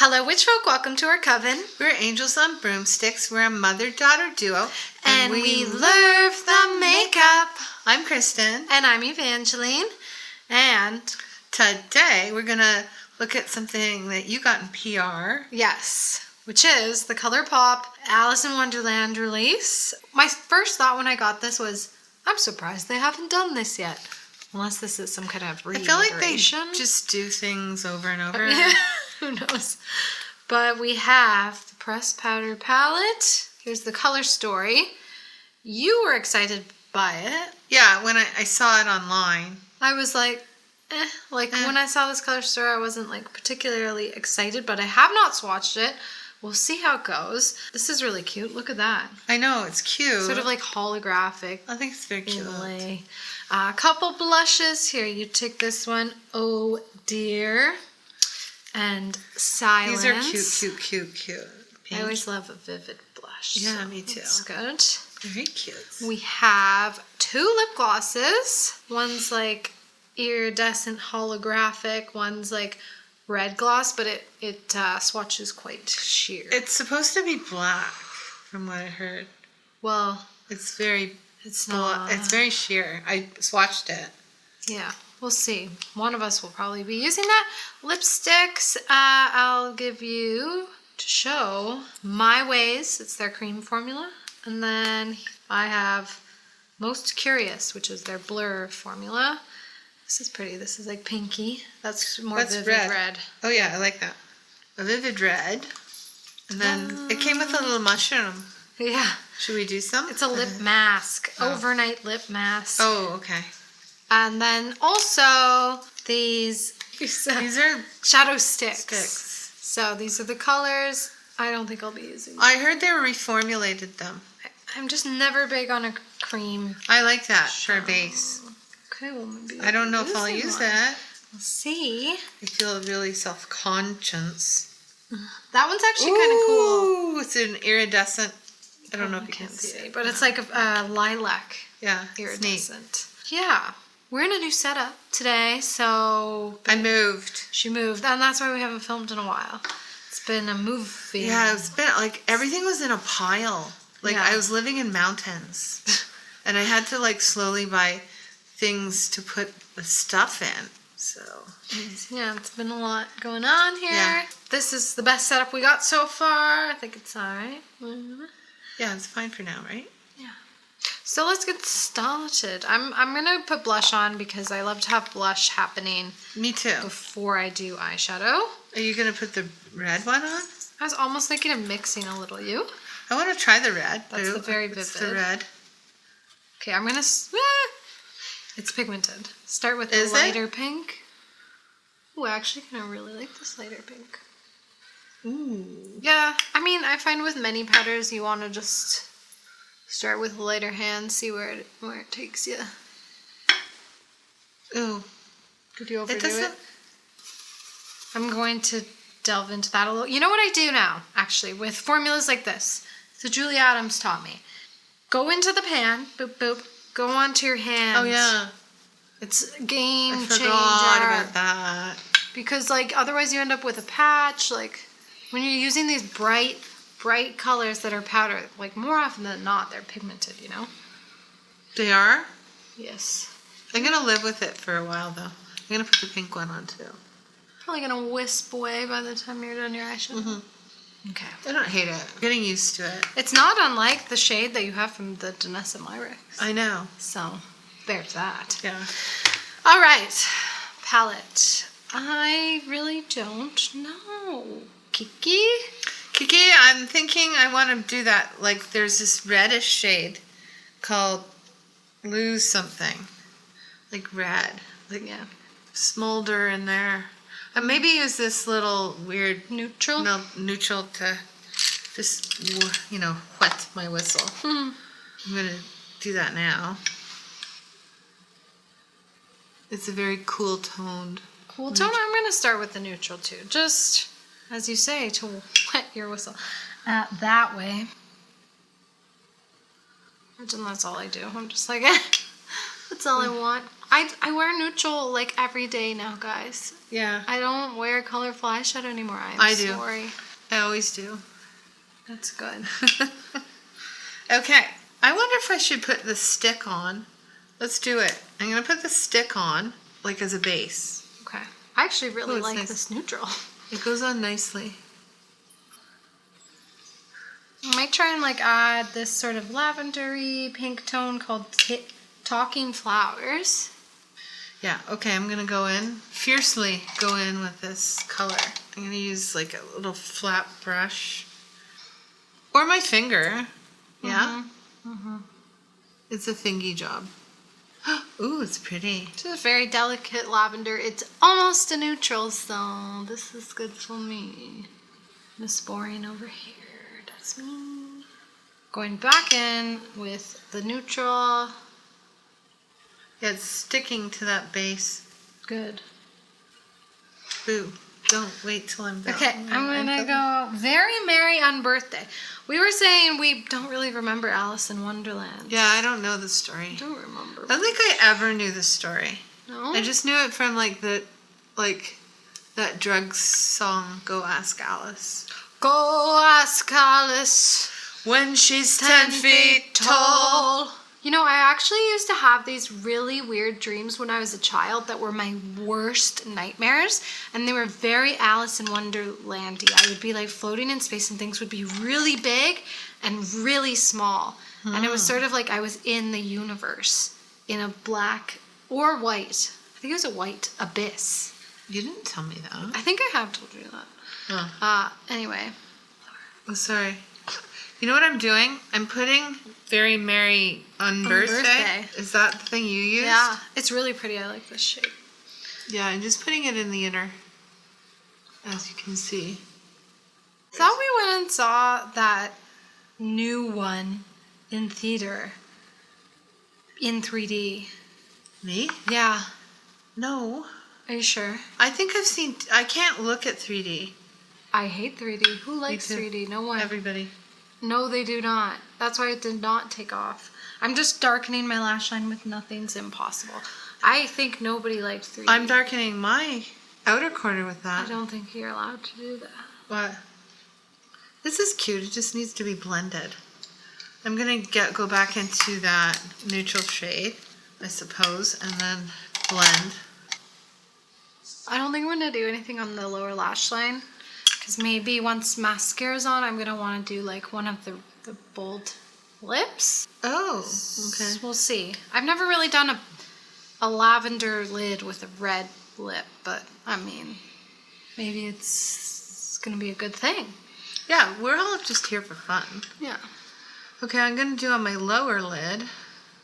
Hello, witch folk. Welcome to our coven. We're angels on broomsticks. We're a mother-daughter duo. And we love the makeup. I'm Kristen. And I'm Evangeline. And today we're going to look at something that you got in PR. yes, which is the Colourpop Alice in Wonderland release. My first thought when I got this was, I'm surprised they haven't done this yet. Unless this is some kind of reiteration. I feel like they just do things over and over. Who knows? But we have the pressed powder palette. Here's the color story. You were excited by it. Yeah, when I saw it online. I was like, when I saw this color story, I wasn't like particularly excited, but I have not swatched it. We'll see how it goes. This is really cute. Look at that. I know, it's cute. Sort of like holographic. I think it's very cute. Inlay. A couple blushes. Here, you take this one. Oh, dear. And Silence. These are cute. Pink. I always love a vivid blush. Yeah, so me too. That's good. Very cute. We have 2 lip glosses. One's like iridescent holographic. One's like red gloss, but it swatches quite sheer. It's supposed to be black, from what I heard. Well, it's very... It's not. It's very sheer. I swatched it. Yeah, we'll see. One of us will probably be using that. Lipsticks, I'll give you to show My Ways. It's their cream formula. And then I have Most Curious, which is their blur formula. This is pretty. This is like pinky. That's vivid red. Oh yeah, I like that. A vivid red. And then it came with a little mushroom. Yeah. Should we do some? It's a lip mask. Overnight lip mask. Oh, okay. And then also these are shadow sticks. So these are the colors. I don't think I'll be using them. I heard they reformulated them. I'm just never big on a cream. I like that for a base. Okay, well maybe I don't know if I'll use that. We'll see. I feel really self-conscious. That one's actually kind of cool. Ooh, it's an iridescent. I don't know if you can see it. But it's like a lilac. Yeah, iridescent. Yeah. We're in a new setup today, so... I moved. She moved, and that's why we haven't filmed in a while. It's been a movie. Yeah, it's been, like, everything was in a pile. Like, I was living in mountains. And I had to, like, slowly buy things to put the stuff in, so... Yeah, it's been a lot going on here. Yeah. This is the best setup we got so far. I think it's alright. Yeah, it's fine for now, right? Yeah. So let's get started. I'm gonna put blush on because I love to have blush happening. Me too. Before I do eyeshadow. Are you gonna put the red one on? I was almost thinking of mixing a little. You? I want to try the red. That's the very vivid. It's the red. Okay, I'm gonna. It's pigmented. Start with the lighter pink. Oh, actually, I really like this lighter pink. Ooh. Yeah, I mean, I find with many powders, you want to just start with a lighter hand, see where it takes you. Ooh. Did you overdo it? I'm going to delve into that a little. You know what I do now, actually, with formulas like this? So Julie Adams taught me. Go into the pan, boop, boop, go onto your hand. Oh, yeah. It's a game changer. I forgot about that. Because, like, otherwise you end up with a patch, like... When you're using these bright colors that are powder, like more often than not, they're pigmented, you know? They are? Yes. I'm going to live with it for a while, though. I'm going to put the pink one on, too. Probably going to wisp away by the time you're done your eyeshadow. Mm-hmm. Okay. I don't hate it. I'm getting used to it. It's not unlike the shade that you have from the Danessa Myricks. I know. So, there's that. Yeah. All right. Palette. I really don't know. Kiki, I'm thinking I want to do that. Like, there's this reddish shade called Lose Something. Like red. Like, smolder in there. Maybe use this little weird... Neutral? No, neutral to just, wet my whistle. I'm going to do that now. It's a very cool toned. Cool tone? I'm going to start with the neutral, too. Just... as you say, to wet your whistle. That way. And that's all I do. I'm just like, that's all I want. I wear neutral like every day now, guys. Yeah. I don't wear colorful eyeshadow anymore. I do. Sorry. I always do. That's good. Okay. I wonder if I should put the stick on. Let's do it. I'm going to put the stick on, like as a base. Okay. I actually really it's like nice. this neutral. It goes on nicely. I might try and like add this sort of lavendery pink tone called Talking Flowers. Yeah, okay, I'm going to fiercely go in with this color. I'm going to use like a little flat brush. Or my finger. Yeah? It's a thingy job. Ooh, it's pretty. It's a very delicate lavender. It's almost a neutral, so this is good for me. Miss Boring over here. That's me. Going back in with the neutral. Yeah, it's sticking to that base. Good. Boo. Don't wait till I'm done. Okay, I'm gonna go Very Merry on Birthday. We were saying we don't really remember Alice in Wonderland. Yeah, I don't know the story. I don't remember. I don't think I ever knew the story. No? I just knew it from that drugs song, Go Ask Alice. Go ask Alice When she's 10 feet tall. You know, I actually used to have these really weird dreams when I was a child that were my worst nightmares, and they were very Alice in Wonderlandy. I would be like floating in space and things would be really big and really small. And it was sort of like I was in the universe in a black or white. I think it was a white abyss. You didn't tell me that. I think I have told you that. Oh. Anyway. Oh, sorry. You know what I'm doing? I'm putting Very Merry on birthday. Is that the thing you used? Yeah, it's really pretty. I like this shape. Yeah, I'm just putting it in the inner, as you can see. Thought we went and saw that new one in theater in 3D. Me? Yeah. No. Are you sure? I think I can't look at 3D. I hate 3D. Who likes too. 3D? No one. Everybody. No, they do not. That's why it did not take off. I'm just darkening my lash line with Nothing's Impossible. I think nobody liked 3D. I'm darkening my outer corner with that. I don't think you're allowed to do that. What? This is cute. It just needs to be blended. I'm going to go back into that neutral shade, I suppose, and then blend. I don't think I'm going to do anything on the lower lash line. Because maybe once mascara's on, I'm going to want to do like one of the bold lips. Oh, okay. We'll see. I've never really done a lavender lid with a red lip, but I mean, maybe it's going to be a good thing. Yeah, we're all just here for fun. Yeah. Okay, I'm going to do on my lower lid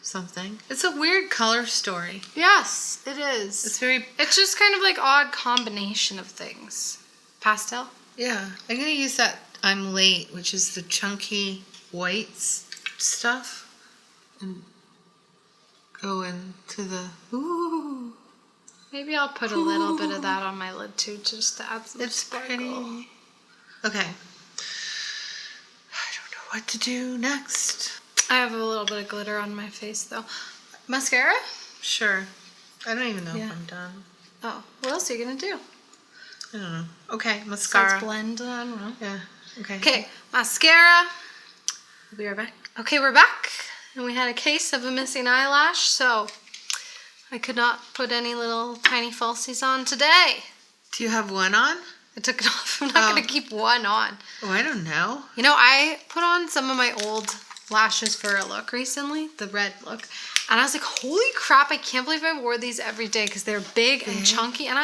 something. It's a weird color story. Yes, it is. It's just kind of like odd combination of things. Pastel? Yeah. I'm going to use that I'm Late, which is the chunky whites stuff, and go into the, ooh. Maybe I'll put a little bit of that on my lid too, just to add some sparkle. Pretty. Okay. I don't know what to do next. I have a little bit of glitter on my face though. Mascara? Sure. I don't even know Yeah. if I'm done. Oh, what else are you gonna do? I don't know. Okay, mascara. Besides blend, I don't know. Yeah. Okay. Okay, mascara. We'll be right back. Okay, we're back. And we had a case of a missing eyelash, so I could not put any little tiny falsies on today. Do you have one on? I took it off. I'm not going to keep one on. Oh, I don't know. You know, I put on some of my old lashes for a look recently, the red look. And I was like, holy crap, I can't believe I wore these every day because they're big and chunky. And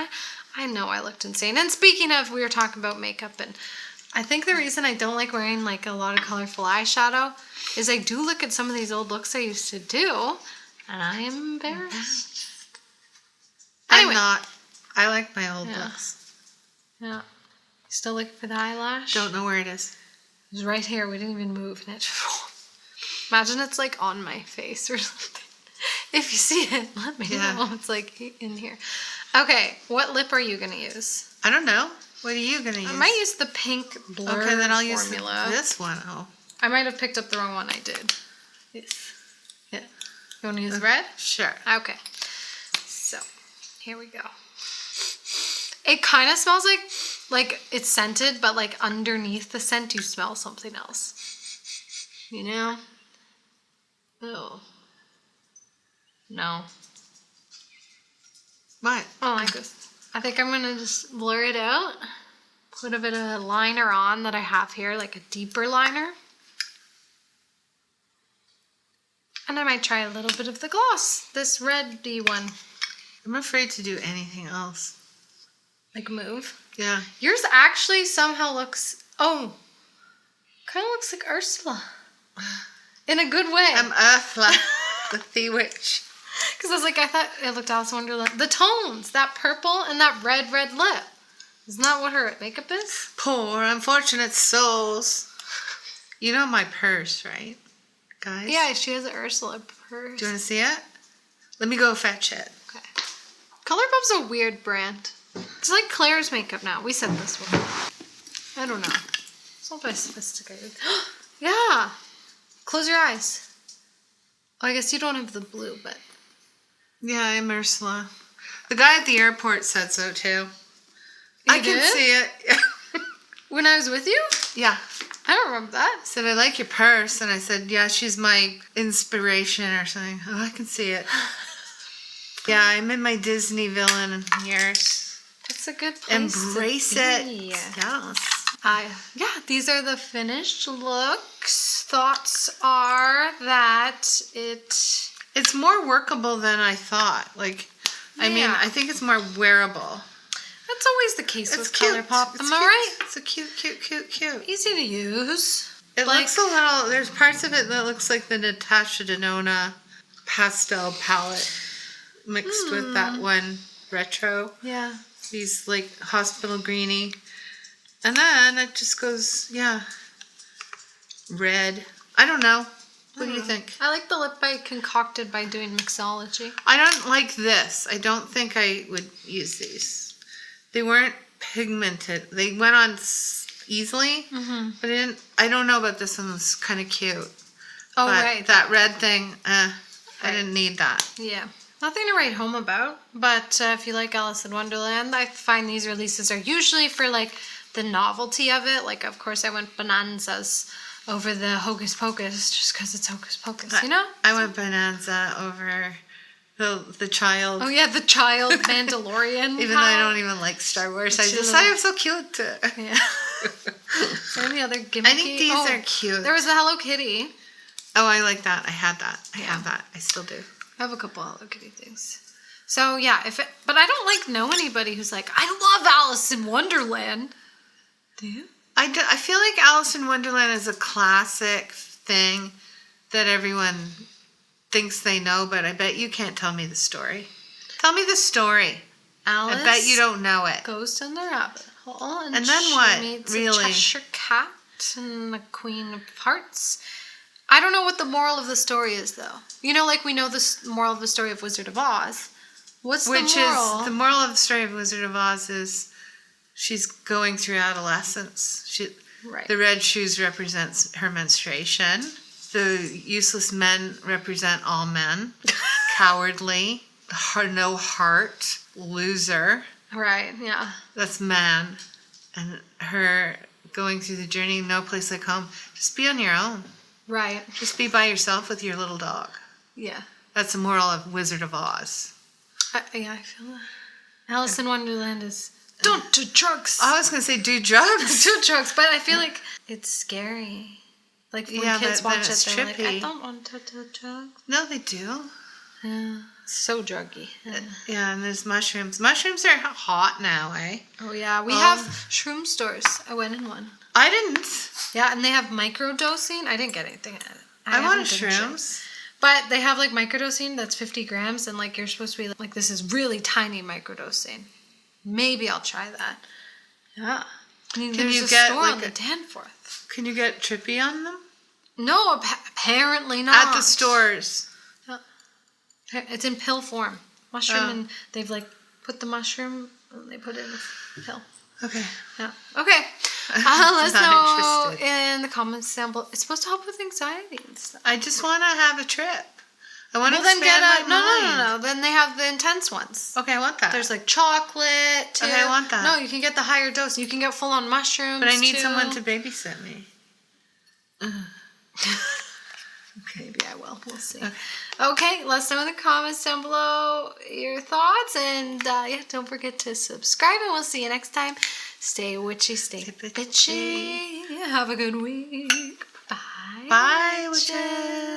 I know I looked insane. And speaking of, we were talking about makeup, and I think the reason I don't like wearing like a lot of colorful eyeshadow is I do look at some of these old looks I used to do, and I am embarrassed. Anyway. I'm not. I like my old looks. Yeah. Still looking for the eyelash? Don't know where it is. It was right here. We didn't even move, and it imagine it's like on my face or something. If you see it, let me know. It's like in here. Okay, what lip are you gonna use? I don't know. What are you gonna use? I might use the pink blur Okay, then I'll formula. use this one. Oh. I might have picked up the wrong one. I did. Yes. Yeah. You want to use red? Sure. Okay. Here we go. It kind of smells like it's scented, but like underneath the scent, you smell something else. You know? Oh. No. What? I don't like this. I think I'm gonna just blur it out. Put a bit of a liner on that I have here, like a deeper liner. And I might try a little bit of the gloss, this red-y one. I'm afraid to do anything else. Like move. Yeah. Yours actually somehow looks, kind of looks like Ursula. In a good way. I'm Ursula, the Sea Witch. Because I was like, I thought it looked Alice in Wonderland. The tones, that purple and that red lip. Isn't that what her makeup is? Poor unfortunate souls. You know my purse, right, guys? Yeah, she has an Ursula purse. Do you want to see it? Let me go fetch it. Okay. Colourpop's a weird brand. It's like Claire's makeup now. We said this one. I don't know. It's not very sophisticated. Yeah. Close your eyes. Oh, I guess you don't have the blue, but... Yeah, I'm Ursula. The guy at the airport said so, too. I can did? see it. When I was with you? Yeah. I don't remember that. Said, I like your purse. And I said, yeah, she's my inspiration or something. Oh, I can see it. Yeah, I'm in my Disney villain years. That's a good place Embrace to it. be. Yes. Yeah, these are the finished looks. Thoughts are that It's more workable than I thought. Like, I mean, Yeah. I think it's more wearable. That's always the case It's with cute. Colourpop. It's Am cute. I right? It's a cute. Easy to use. It Like- looks a little, there's parts of it that looks like the Natasha Denona pastel palette mixed with that one retro. Yeah. These like hospital greeny. And then it just goes, red. I don't know. What do you think? I like the lip I concocted by doing mixology. I don't like this. I don't think I would use these. They weren't pigmented. They went on easily, but I don't know about this one. It's kind of cute. Oh, But right. that red thing, I didn't need that. Yeah. Nothing to write home about, but if you like Alice in Wonderland, I find these releases are usually for like the novelty of it. Like, of course, I went bonanzas over the Hocus Pocus just because it's Hocus Pocus, you know? I went bonanza over the child. Oh, yeah, the child Mandalorian. Even though I don't even like Star Wars, I just thought it was so cute. Yeah. Is there any other gimmicky? I think these are cute. There was the Hello Kitty. Oh, I like that. I had that. I have that. I still do. I have a couple Hello Kitty things. So yeah, but I don't know anybody who's like, I love Alice in Wonderland. Do you? I feel like Alice in Wonderland is a classic thing that everyone thinks they know, but I bet you can't tell me the story. Tell me the story. Alice. I bet you don't know it. Goes down the rabbit hole, and then she what? meets Really? a Cheshire Cat and the Queen of Hearts. I don't know what the moral of the story is, though. You know, like we know the moral of the story of Wizard of Oz. What's the moral? The moral of the story of Wizard of Oz is she's going through adolescence. Right. The red shoes represents her menstruation. The useless men represent all men. Cowardly, no heart, loser. Right, yeah. That's man. And her going through the journey, no place like home. Just be on your own. Right. Just be by yourself with your little dog. Yeah. That's the moral of Wizard of Oz. I feel that. Alice in Wonderland is don't do drugs. I was going to say do drugs. Do drugs, but I feel like it's scary. Like when kids then watch it, it's they're like, I trippy. don't want to do drugs. No, they do. Yeah, so druggy. Yeah. Yeah, and there's mushrooms. Mushrooms are hot now, eh? Oh yeah, we have shroom stores. I went in one. I didn't. Yeah, and they have microdosing. I didn't get anything. I wanted haven't been sure. shrooms. But they have like microdosing that's 50 grams, and like you're supposed to be like, this is really tiny microdosing. Maybe I'll try that. Yeah. I mean, Can there's you a get, store like, on the Danforth. Can you get trippy on them? No, apparently not. At the stores. It's in pill form. Mushroom, Oh. and they've like put the mushroom and they put it in a pill. Okay. Yeah. Okay. Let us Not know interested. in the comments down below. It's supposed to help with anxiety and stuff. I just want to have a trip. I want to Well, then expand get a my mind. no. Then they have the intense ones. Okay, I want that. There's like chocolate too. Okay, I want that. No, you can get the higher dose. You can get full on mushrooms. But I need too. someone to babysit me. Maybe I will. We'll see. Okay, let us know in the comments down below your thoughts. And yeah, don't forget to subscribe. And we'll see you next time. Stay witchy, stay bitchy. Have a good week. Bye. Bye, witches.